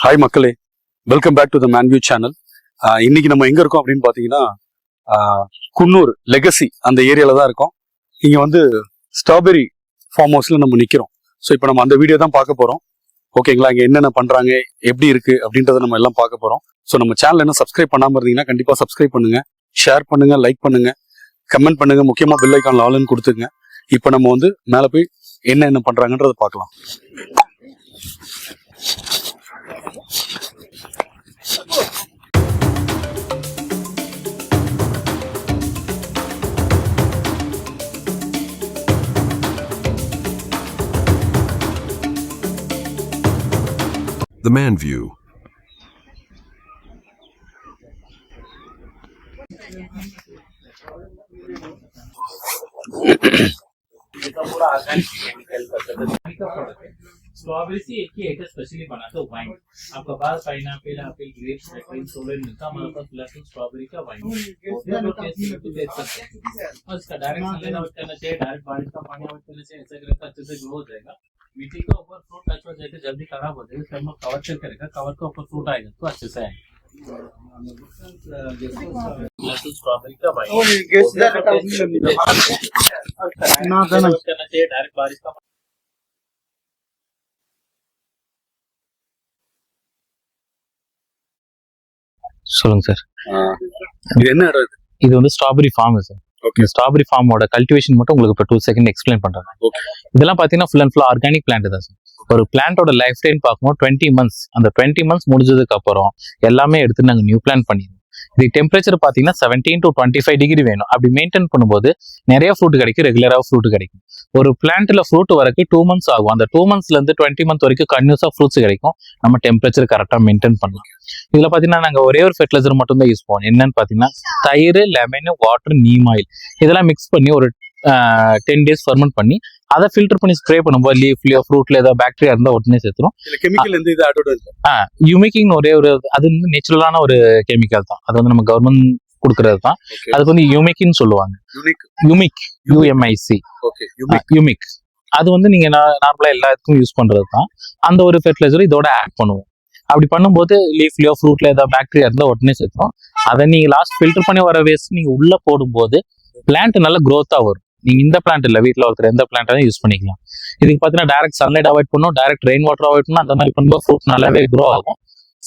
Hi மக்களே, welcome back to the மேன்வியூ channel. இன்னைக்கு நம்ம எங்க இருக்கோம் அப்படின்னு பாத்தீங்கன்னா குன்னூர் லெகசி அந்த ஏரியால தான் இருக்கோம். இங்க வந்து ஸ்ட்ராபெரி ஃபார்ம் ஹவுஸ்ல நம்ம நிக்கிறோம். ஸோ இப்போ நம்ம அந்த வீடியோ தான் பார்க்க போறோம். ஓகேங்களா? இங்க என்னென்ன பண்றாங்க, எப்படி இருக்கு அப்படின்றத நம்ம எல்லாம் பார்க்க போறோம். ஸோ நம்ம சேனல் என்ன சப்ஸ்கிரைப் பண்ணாம இருந்தீங்கன்னா கண்டிப்பா சப்ஸ்கிரைப் பண்ணுங்க, ஷேர் பண்ணுங்க, லைக் பண்ணுங்க, கமெண்ட் பண்ணுங்க, முக்கியமா பெல் ஐக்கான்ல ஆல்னு கொடுத்துங்க. இப்போ நம்ம வந்து மேல போய் என்ன பண்றாங்கன்றத பார்க்கலாம். The Man View. स्ट्रॉबेरी से एक ही आइटम स्पेशली बनाते हैं वाइन। आपका पास पाइनएप्पल, एप्पल, ग्रेप्स, नेक्टाराइन, सोलन मिलता है। हमारे पास लस्सन स्ट्रॉबेरी का वाइन और इसका डायरेक्ट सनलाइट अवॉइड करना चाहिए, डायरेक्ट बारिश का पानी अवॉइड करना चाहिए। ऐसा करें तो अच्छे से ग्रो हो जाएगा। मिट्टी के ऊपर फ्रूट टच हो जाएगा जल्दी खराब हो जाएगा। हम कवर चेक करेगा, कवर के ऊपर फ्रूट आएगा तो अच्छे से आएगा। लस्सन स्ट्रॉबेरी का वाइन करना चाहिए, डायरेक्ट बारिश का சொல்லுங்க சார். இது என்ன இடம்? இது வந்து strawberry farm sir. Okay. Strawberry ஃபார்மோட கல்டிவேஷன் மட்டும் உங்களுக்கு இப்போ 2 செகண்ட் எக்ஸ்பிளைன் பண்றேன். ஓகே. இதெல்லாம் பார்த்தீங்கன்னா full and full organic plant தான் சார். ஒரு பிளான்ட்டோட லைஃப் டைம் பார்க்கும்போது 20 months, அந்த 20 months முடிஞ்சதுக்கு அப்புறம் எல்லாமே எடுத்து நாங்கள் நியூ பிளான் பண்ணிடுவோம். இது டெம்பரேச்சர் பார்த்தீங்கன்னா 17 to 25 டிகிரி வேணும். அப்படி மெயின்டைன் பண்ணும்போது நிறைய ஃப்ரூட் கிடைக்கும், ரெகுலராக ஃப்ரூட் கிடைக்கும். ஒரு பிளான்ட்ல ஃப்ரூட் வரக்கு 2 months ஆகும். அந்த 2 monthsல இருந்து 20 month வரைக்கும் கன்யூஸா ஃப்ரூட்ஸ் கிடைக்கும். நம்ம டெம்பரேச்சர் கரெக்டாக மெயின்டைன் பண்ணலாம். இதுல பாத்தீங்கன்னா நாங்க ஒரே ஒரு ஃபெர்டிலைசர் மட்டும் தான் யூஸ் பண்ணுவோம். என்னன்னு பாத்தீங்கன்னா தயிர், லெமன், வாட்டர், நீம் ஆயில் இதெல்லாம் மிக்ஸ் பண்ணி ஒரு 10 days ஃபர்மெண்ட் பண்ணி அதை ஃபில்டர் பண்ணி ஸ்ப்ரே பண்ணும்போது லீஃப்லயோ ஃப்ரூட்ல ஏதாவது பாக்டீரியா இருந்தா உடனே சேர்த்துரும். கெமிக்கல் வந்து இது அட்வர்டைஸ் யூமிக்கிங் ஒரே ஒரு அது வந்து நேச்சுரலான ஒரு கெமிக்கல் தான். அது வந்து நம்ம கவர்மெண்ட் கொடுக்கறது தான். அதுக்கு வந்து யூமிக்னு சொல்லுவாங்க. யூமிக், UMIC, யூமிக். அது வந்து நீங்க நார்மலா எல்லாத்துக்கும் யூஸ் பண்றது தான். அந்த ஒரு ஃபெர்டிலைசர் இதோட ஆட் பண்ணுவோம். அப்படி பண்ணும்போது லீஃப்லயோ ஃப்ரூட்ல ஏதாவது பாக்டீரியா இருந்தா உடனே சேர்த்துரும். அதை நீங்க லாஸ்ட் ஃபில்டர் பண்ணி வர வேஸ்ட் நீங்க உள்ள போடும்போது பிளான்ட் நல்ல growth-ஆ வரும். நீங்க இந்த பிளான்ட் இல்ல, வீட்டில் வளர்க்குற எந்த பிளான்ட்டாலும் யூஸ் பண்ணிக்கலாம். இதுக்கு பார்த்தீங்கன்னா டைரக்ட் சன்லைட் அவாய்ட் பண்ணும், டைரக்ட் ரெயின் வாட்டர் அவாய்ட் பண்ணும். அந்த மாதிரி பண்ணும்போது ஃப்ரூட் நல்லாவே க்ரோ ஆகும்.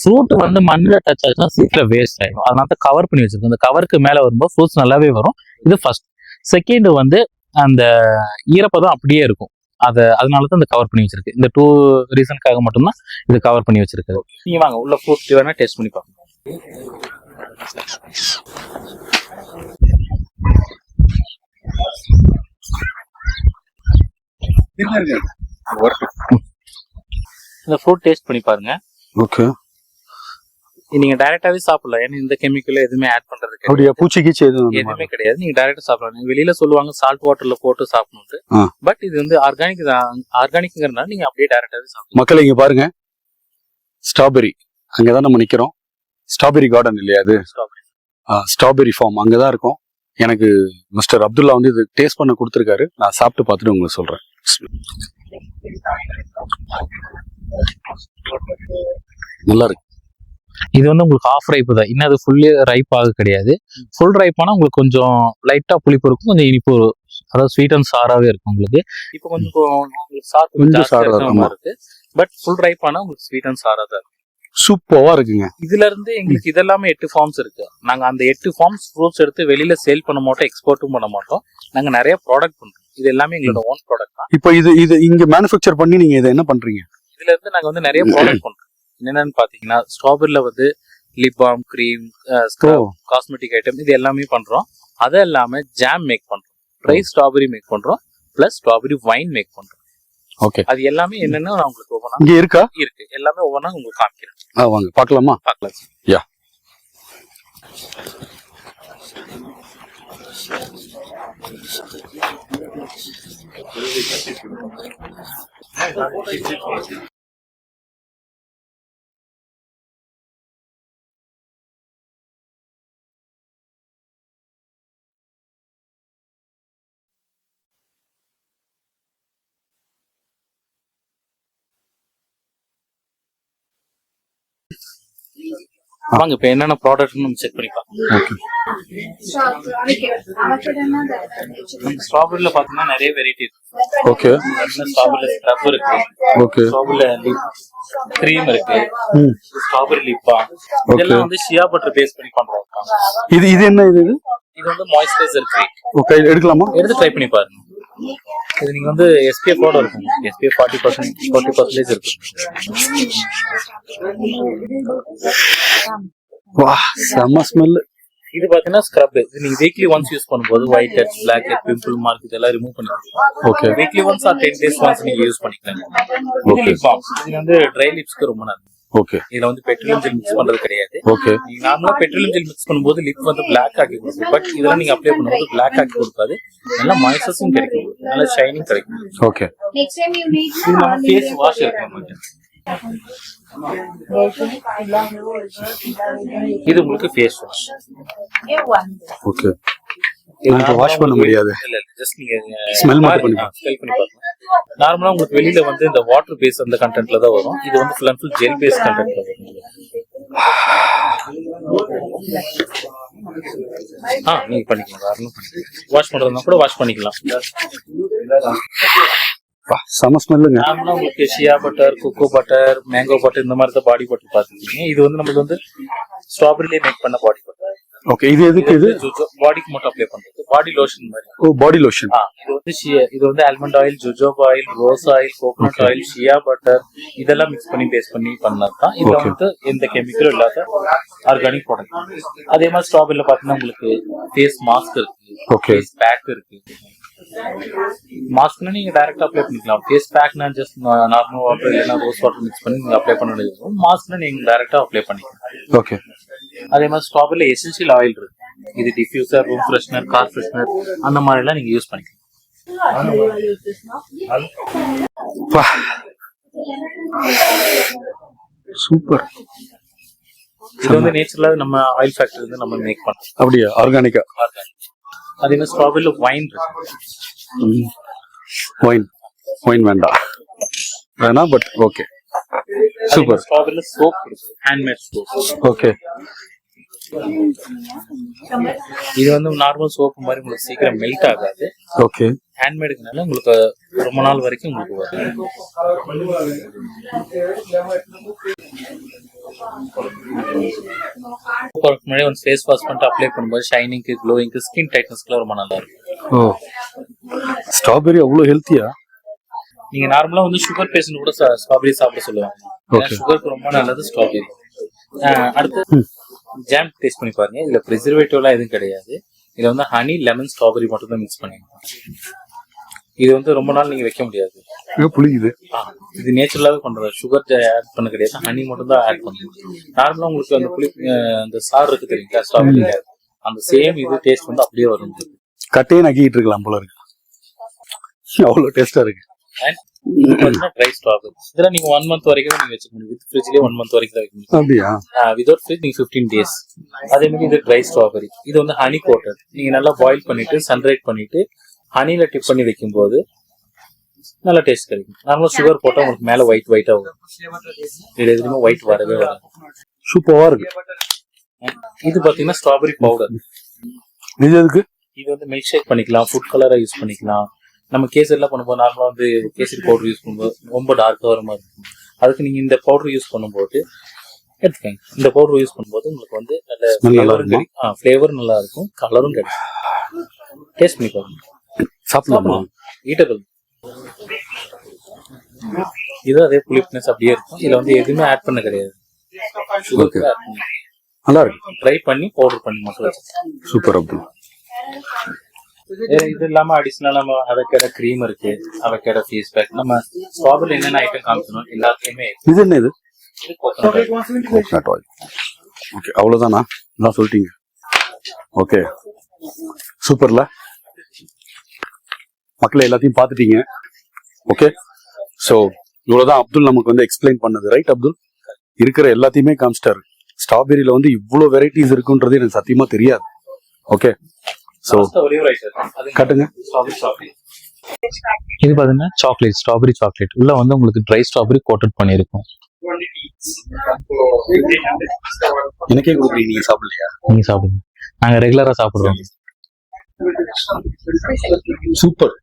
ஃப்ரூட் வந்து மண்ணில் டச் ஆச்சுன்னா சீக்கிரம் வேஸ்ட் ஆயிடும். அதனால தான் கவர் பண்ணி வச்சிருக்கோம். அந்த கவருக்கு மேலே வரும்போது ஃப்ரூட்ஸ் நல்லாவே வரும். இது ஃபர்ஸ்ட். செகண்ட் வந்து அந்த ஈரப்பதம் அப்படியே இருக்கும். அதனால தான் இந்த கவர் பண்ணி வச்சிருக்கு. இந்த 2 ரீசனுக்காக மட்டும்தான் இது கவர் பண்ணி வச்சிருக்காரு. நீங்க வாங்க உள்ள ஃப்ரூட் வேணா டேஸ்ட் பண்ணி பாருங்க. இந்த ஃப்ரூட் டேஸ்ட் பண்ணி பாருங்க. ஓகே. நீங்க டைரக்டாவே சாப்பிடலாம். ஏன்னா இந்த கெமிக்கல் எதுவுமே ஆட் பண்றது அப்படியே பூச்சி கீச்சி எதுவுமே கிடையாது. நீங்க டைரக்டா சாப்பிடலாம். வெளியில சொல்லுவாங்க சால்ட் வாட்டர்ல போட்டு சாப்பிடணும்ட்டு. பட் இது வந்து ஆர்கானிக்ங்கிறதுனால நீங்க அப்படியே டைரக்டாவே சாப்பிடலாம். மக்கள் இங்க பாருங்க, ஸ்ட்ராபெரி அங்கதான் நம்ம நிக்கிறோம். ஸ்ட்ராபெரி கார்டன் இல்லையா அது? ஸ்ட்ராபெரி ஃபார்ம் அங்கதான் இருக்கும். எனக்கு மிஸ்டர் அப்துல்லா வந்து இது டேஸ்ட் பண்ண கொடுத்துருக்காரு. நான் சாப்பிட்டு பார்த்துட்டு உங்களுக்கு சொல்றேன். நல்லா இருக்கு. இது வந்து உங்களுக்கு ஆஃப் ரைப் தான். இன்னும் அது ஃபுல்லி ரைப் ஆக கிடையாது. ஃபுல் ரைப் ஆனா உங்களுக்கு கொஞ்சம் லைட்டா புளிப்பு இருக்கும், கொஞ்சம் இனிப்பு, அதாவது ஸ்வீட் அண்ட் சாராவே இருக்கும் உங்களுக்கு. இப்போ கொஞ்சம் சாரா இருக்கு. பட் ஃபுல் ரைப் ஆனா உங்களுக்கு ஸ்வீட் அண்ட் சாரா தான் இருக்கும். சூப்பரா இருக்குங்க. இதுல இருந்து எங்களுக்கு இதெல்லாமே 8 ஃபார்ம்ஸ் இருக்கு. நாங்க அந்த 8 ஃபார்ம்ஸ் ஃப்ரூட்ஸ் எடுத்து வெளியில சேல் பண்ண மாட்டோம், எக்ஸ்போர்ட்டும் பண்ண மாட்டோம். நாங்க நிறைய ப்ராடக்ட் பண்றோம். இது எல்லாமே எங்களோட ஓன் ப்ராடக்ட் தான். இப்போ இது இங்க மேனுஃபேக்சர் பண்ணி நீங்க இதை என்ன பண்றீங்க? இதுல இருந்து நாங்க வந்து நிறைய ப்ராடக்ட் பண்றோம். என்னென்னு பாத்தீங்கன்னா ஸ்ட்ராபெரில வந்து lip balm, cream, cosmetic item இது எல்லாமே பண்றோம். அது இல்லாம ஜாம் மேக் பண்றோம், ட்ரை ஸ்ட்ராபெரி மேக் பண்றோம், பிளஸ் ஸ்ட்ராபெரி வைன் மேக் பண்றோம். ஓகே. அது எல்லாமே என்னன்னு நான் உங்களுக்கு ஒவ்வொன்றா இங்க இருக்கா? இருக்கு. எல்லாமே ஒவ்வொன்றா உங்களுக்கு காமிக்கிறேன். வாங்க பார்க்கலாமா? பார்க்கலாம். யா. வாங்க இப்போ என்னென்ன ப்ராடக்ட்னு நம்ம செக் பண்ணி பார்க்கலாம். ஸ்ட்ராபெரியில பாத்தீங்கன்னா நிறைய வெரைட்டி இருக்கு. ஓகே ஸ்ட்ராபெரியில ஸ்க்ரப் இருக்கு, ஓகே ஸ்ட்ராபெரியில கிரீம் இருக்கு, ஸ்ட்ராபெரி லிப்பா, இதெல்லாம் வந்து ஷியா பட்டர் பேஸ் பண்ணி பண்றாங்க. இது என்ன இது இது வந்து மாய்ஸ்சரைசர் கிரீம். ஓகே எடுக்கலாமா? எடுத்து ட்ரை பண்ணி பாருங்க. இது நீங்க வந்து SPF ஓட இருக்கும். SPF 40% இருக்கு. வா செம்ம ஸ்மெல். இது பாத்தீங்கன்னா ஸ்க்ரப். இது நீங்க வீக்லி ஒன்ஸ் யூஸ் பண்ணும்போது whiteheads, blackhead, pimple mark இதெல்லாம் ரிமூவ் பண்ணிக்கலாம். Okay weekly once or 10 days once நீங்க யூஸ் பண்ணிக்கலாம். இது லிப் பாம். இது வந்து ட்ரை லிப்ஸ்க்கு ரொம்ப நல்லது. ஓகே இதுல வந்து பெட்ரோலியம் ஜெல் மிக்ஸ் பண்றது கிடையாது. ஓகே நீங்க நார்மலா பெட்ரோலியம் ஜெல் மிக்ஸ் பண்ணும்போது லிப் வந்து பிளாக் ஆக்கி கொடுக்கும். பட் இதெல்லாம் நீங்க அப்ளை பண்ணும்போது பிளாக் ஆக்கி கொடுக்காது. நல்ல மாய்ஸ்சரைசிங் கிடைக்கும், நல்ல ஷைனிங் கிடைக்கும். Okay Next time you need இது நம்ம ஃபேஸ் வாஷ் இருக்கு நம்மகிட்ட. இது உங்களுக்கு ஃபேஸ் வாஷ். ஓகே நான் வாஷ் பண்ண முடியாது. இல்ல ஜஸ்ட் நீங்க ஸ்மெல் மட்டும் பண்ணி ஸ்மெல் பண்ணி பாருங்க. நார்மலா உங்களுக்கு வெளியில வந்து இந்த வாட்டர் பேஸ் அந்த கண்டென்ட்ல தான் வரும். இது வந்து full and full gel base கண்டென்ட்ல வரும். நீங்க பண்ணிக்கலாம். தாராளமா பண்ணிக்கலாம். வாஷ் பண்றதுனா கூட வாஷ் பண்ணிக்கலாம். செம ஸ்மெல்லுங்க. நார்மலா உங்களுக்கு ஷியா butter, kho kho butter, mango butter இந்த மாதிரி தான் பாடி பட்டர் பாத்துருக்கீங்க. இது வந்து நமக்கு வந்து ஸ்ட்ராபெரியிலே மேக் பண்ண பாடி பட்டர். ஓகே இது எதுக்கு? இது பாடிக்கு மட்டும் அப்ளை பண்றது, பாடி லோஷன் மாதிரி. ஓ பாடி லோஷன். இது வந்து almond oil, jojoba oil, rose oil, coconut oil, ஷியா பட்டர் இதெல்லாம் மிக்ஸ் பண்ணி பேஸ்ட் பண்ணி பண்ணதான். இதுல வந்து எந்த கெமிக்கலும் இல்லாத ஆர்கானிக் ப்ராடக்ட். அதே மாதிரி ஸ்ட்ராபெரியில பாத்தீங்கன்னா உங்களுக்கு ஃபேஸ் மாஸ்க் இருக்கு, ஓகே ஃபேஸ் பேக் இருக்கு. மாஸ்க்னா நீங்க டைரக்டா அப்ளை பண்ணிக்கலாம். ஃபேஸ் பேக்னா ஜஸ்ட் நார்மல் வாட்டர் இல்லைன்னா ரோஸ் வாட்டர் மிக்ஸ் பண்ணி நீங்க அப்ளை பண்ண வேண்டியது. மாஸ்க்னா நீங்க டைரக்டா அப்ளை பண்ணிக்கலாம். ஓகே அதே மாதிரி ஸ்ட்ராபெரியில எசென்ஷியல் ஆயில் இருக்கு. இது diffuser, room freshener, car freshener அந்த மாதிரி எல்லாம் நீங்க யூஸ் பண்ணிக்கலாம். சூப்பர். இது வந்து நேச்சுரலா நம்ம ஆயில் ஃபேக்டரி வந்து நம்ம மேக் பண்றோம். அப்படியா? ஆர்கானிக்கா? அதே மாதிரி ஸ்ட்ராபெரியில வைன் இருக்கு. ஒயின் வேண்டாம் வேணா, பட் ஓகே சூப்பர். ஸ்ட்ராபெரியில சோப் இருக்கு, ஹேண்ட்மேட் சோப். ஓகே இது வந்து நார்மல் சோப் மாதிரி உங்களுக்கு சீக்கிரம் மெல்ட் ஆகாது. ஓகே ஹேண்ட்மேடுக்குனால உங்களுக்கு ரொம்ப நாள் வரைக்கும் உங்களுக்கு வரும். முன்னாடி வந்து ஃபேஸ் வாஷ் பண்ணிட்டு அப்ளை பண்ணும்போது ஷைனிங்க்கு, க்ளோயிங்க்கு, ஸ்கின் டைட்னஸ்க்குலாம் ரொம்ப நல்லா இருக்கும். ஓ ஸ்ட்ராபெரி அவ்வளோ ஹெல்த்தியா? நீங்க நார்மலா வந்து சுகர் பேஷண்ட் கூட ஸ்ட்ராபெரி சாப்பிட சொல்லுவாங்க. சுகருக்கு ரொம்ப நல்லது ஸ்ட்ராபெரி. அடுத்து ஜாம் டேஸ்ட் பண்ணி பாருங்க. இதுல ப்ரிசர்வேட்டிவ் எல்லாம் எதுவும் கிடையாது. இதுல வந்து ஹனி, லெமன், ஸ்ட்ராபெரி மட்டும் தான் மிக்ஸ் பண்ணிருக்கோம். இது வந்து ரொம்ப நாள் நீங்க வைக்க முடியாது. புளியுது. இது நேச்சுரலாவே பண்றது. சுகர் ஆட் பண்ண கிடையாது, ஹனி மட்டும் தான் ஆட் பண்ணுவோம். நார்மலா உங்களுக்கு அந்த புளி அந்த சாறு இருக்கு தெரியுங்களா ஸ்ட்ராபெரி, அந்த சேம் இது டேஸ்ட் வந்து அப்படியே வரும். கட்டையே நக்கிட்டு இருக்கலாம் போல இருக்கு, அவ்வளவு டேஸ்டா இருக்கு. ட்ரை ஸ்ட்ராபெரி இதெல்லாம் நீங்க 1 month வரைக்கும் நீங்க வச்சுக்க முடியும். வித் ஃப்ரிட்ஜ்லயே 1 month வரைக்கும் வைக்க முடியும். அப்படியா? வித்வுட் ஃப்ரிட்ஜ் நீங்க 15 days. அதே மாதிரி இது ட்ரை ஸ்ட்ராபெரி. இது வந்து ஹனி கோட்டட். நீங்க நல்லா பாயில் பண்ணிட்டு சன்ரைட் பண்ணிட்டு ஹனில டிப் பண்ணி வைக்கும்போது நல்ல டேஸ்ட் கிடைக்கும். நார்மலா சுகர் போட்டா உங்களுக்கு மேல ஒயிட்டா வரும். இது எதுவுமே ஒயிட் வரவே வராது. சூப்பரா இருக்கு. இது பாத்தீங்கன்னா ஸ்ட்ராபெரி பவுடர். இது எதுக்கு? இது வந்து மில்க் ஷேக் பண்ணிக்கலாம், ஃபுட் கலரா யூஸ் பண்ணிக்கலாம். நம்ம கேசரிலாம் பண்ணும்போது நார்மலா வந்து கேசரி பவுடர் யூஸ் பண்ணும்போது ரொம்ப டார்க்கா வர மாதிரி இருக்கும். அதுக்கு நீங்க இந்த பவுடர் யூஸ் பண்ணும்போது எடுத்துக்கங்க. இந்த பவுடர் யூஸ் பண்ணும்போது உங்களுக்கு வந்து நல்ல ஃபிளேவர் நல்லா இருக்கும், கலரும் கிடைக்கும். டேஸ்ட் பண்ணி பாருங்க. சாப்பிடலாமா? ஈட்டபிள். இது அதே புளிப்னஸ் அப்படியே இருக்கும். இதுல வந்து எதுவுமே ஆட் பண்ண கிடையாது. சுகர் ஆட் பண்ணி நல்லா இருக்கு. ட்ரை பண்ணி பவுடர் பண்ணி மட்டும் வச்சிருக்கேன். சூப்பர். அப்துல் இது இல்லாம அடிஷனல் நம்ம அவகேடோ கிரீம் இருக்கு, அவகேடோ ஃபேஸ் பேக். நம்ம ஸ்ட்ராபெரி என்னென்ன ஐட்டம் காமிக்கணும் எல்லாத்தையுமே. இது என்ன? இது கோகனட் ஆயில். ஓகே அவ்வளவுதானா? நான் சொல்லிட்டீங்க. ஓகே சூப்பர்ல மக்களை எல்லாத்தையும் பார்த்துட்டீங்க. ஓகே ஸோ இவ்வளவுதான் அப்துல் நமக்கு வந்து எக்ஸ்பிளைன் பண்ணது. ரைட் அப்துல்? இருக்கிற எல்லாத்தையுமே காமிச்சிட்டாரு. ஸ்ட்ராபெரியில வந்து இவ்வளவு வெரைட்டிஸ் இருக்குன்றது எனக்கு சத்தியமா தெரியாது. ஓகே ஸோ காட்டுங்க. இது பாத்தீங்கன்னா சாக்லேட், ஸ்ட்ராபெரி சாக்லேட். உள்ள வந்து உங்களுக்கு ட்ரை ஸ்ட்ராபெரி கோட்டட் பண்ணிருக்கும். எனக்கே கொடுக்குறீங்க, நீங்க சாப்பிடலையா? நீங்க சாப்பிடுங்க, நாங்க ரெகுலரா சாப்பிடுறோம். சூப்பர்.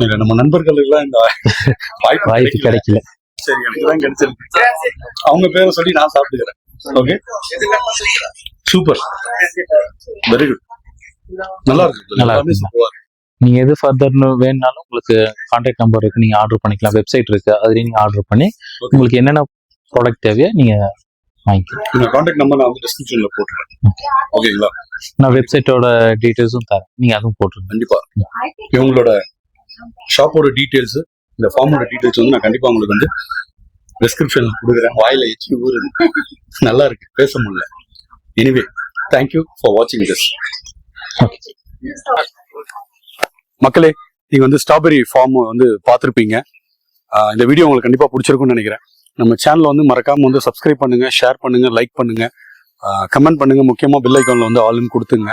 இல்ல, நம்ம நண்பர்களுக்கு எல்லாம் இந்த வாய்ப்பு வாய்ப்பு கிடைக்கல. சரி, எனக்கு தான் கிடைச்சிருக்கு. அவங்க பேரை சொல்லி நான் சாப்பிட்டுக்கிறேன். ஓகே, சூப்பர், வெரி குட், நல்லா இருக்கு, நல்லா எல்லாமே இருக்குங்க. சூப்பரா இருக்கு. நீங்க எது ஃபர்தர்னு வேணும்னாலும் உங்களுக்கு கான்டாக்ட் நம்பர் இருக்கு, நீங்க ஆர்டர் பண்ணிக்கலாம். வெப்சைட் இருக்கு, அதுலயும் நீங்க ஆர்டர் பண்ணி உங்களுக்கு என்னென்ன ப்ராடக்ட் தேவையோ நீங்க வாங்கிக்கலாம். உங்க கான்டாக்ட் நம்பர் நான் வந்து டிஸ்கிரிப்ஷன்ல போட்டுறேன். ஓகேங்களா? நான் வெப்சைட்டோட டீடைல்ஸும் தரேன், நீங்க அதுவும் போட்டுருங்க. கண்டிப்பா இவங்களோட ஷாப்போட டீடைல்ஸ், இந்த ஃபார்மோட டீடைல்ஸ் வந்து நான் கண்டிப்பா உங்களுக்கு வந்து டிஸ்கிரிப்ஷன்ல கொடுக்குறேன். வாயில எச்சி ஊறுது, நல்லா இருக்கு, பேச முடியல. எனிவே, தேங்க்யூ ஃபார் வாட்சிங் திஸ். மக்களே, நீங்க வந்து ஸ்ட்ராபெரி ஃபார்ம் வந்து பார்த்துருப்பீங்க. இந்த வீடியோ உங்களுக்கு கண்டிப்பா பிடிச்சிருக்கும்னு நினைக்கிறேன். நம்ம சேனலை வந்து மறக்காம வந்து சப்ஸ்கிரைப் பண்ணுங்க, ஷேர் பண்ணுங்க, லைக் பண்ணுங்க, கமெண்ட் பண்ணுங்க. முக்கியமா பெல் ஐக்கான்ல வந்து ஆல்னு கொடுத்துங்க.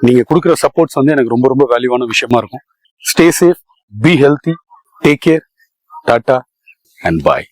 நீங்க கொடுக்குற சப்போர்ட்ஸ் வந்து எனக்கு ரொம்ப ரொம்ப வேல்யூவான விஷயமா இருக்கும். Stay safe, be healthy, take care, Tata and bye.